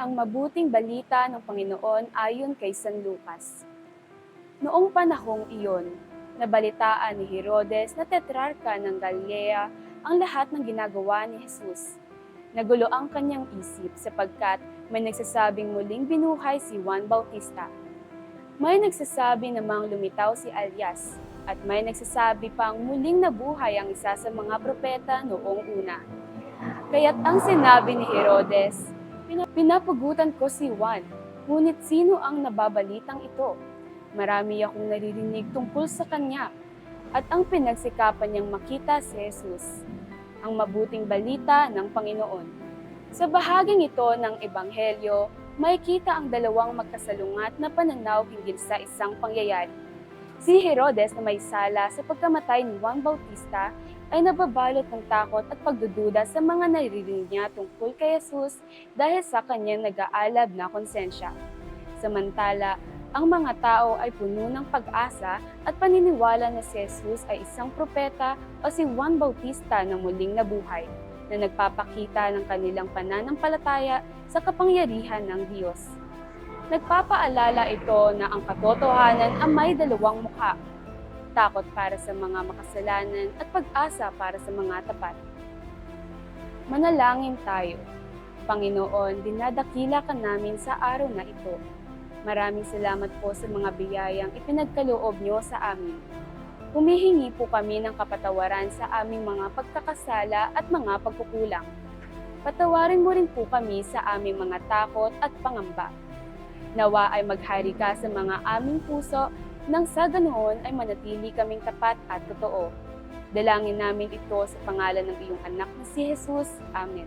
Ang mabuting balita ng Panginoon ayon kay San Lucas. Noong panahong iyon, nabalitaan ni Herodes na tetrarka ng Galilea ang lahat ng ginagawa ni Jesus. Nagulo ang kanyang isip sapagkat may nagsasabing muling binuhay si Juan Bautista. May nagsasabi namang lumitaw si Elias, at may nagsasabi pang muling nabuhay ang isa sa mga propeta noong una. Kaya't ang sinabi ni Herodes, "Pinapagutan ko si Juan, ngunit sino ang nababalitang ito? Marami akong naririnig tungkol sa kanya." At ang pinagsikapan niyang makita si Jesus, ang mabuting balita ng Panginoon. Sa bahaging ito ng Ebanghelyo, makikita ang dalawang magkasalungat na pananaw hinggil sa isang pangyayari. Si Herodes na may sala sa pagkamatay ni Juan Bautista ay nababalot ng takot at pagdududa sa mga naririnig niya tungkol kay Jesus dahil sa kanyang nag-aalab na konsensya. Samantala, ang mga tao ay puno ng pag-asa at paniniwala na si Jesus ay isang propeta o si Juan Bautista na muling nabuhay, na nagpapakita ng kanilang pananampalataya sa kapangyarihan ng Diyos. Nagpapaalala ito na ang katotohanan ay may dalawang mukha, takot para sa mga makasalanan at pag-asa para sa mga tapat. Manalangin tayo. Panginoon, dinadakila ka namin sa araw na ito. Maraming salamat po sa mga biyayang ipinagkaloob niyo sa amin. Humihingi po kami ng kapatawaran sa aming mga pagkakasala at mga pagkukulang. Patawarin mo rin po kami sa aming mga takot at pangamba. Nawa ay maghari ka sa mga aming puso nang sa ganoon ay manatili kaming tapat at totoo. Dalangin namin ito sa pangalan ng iyong anak na si Jesus. Amen.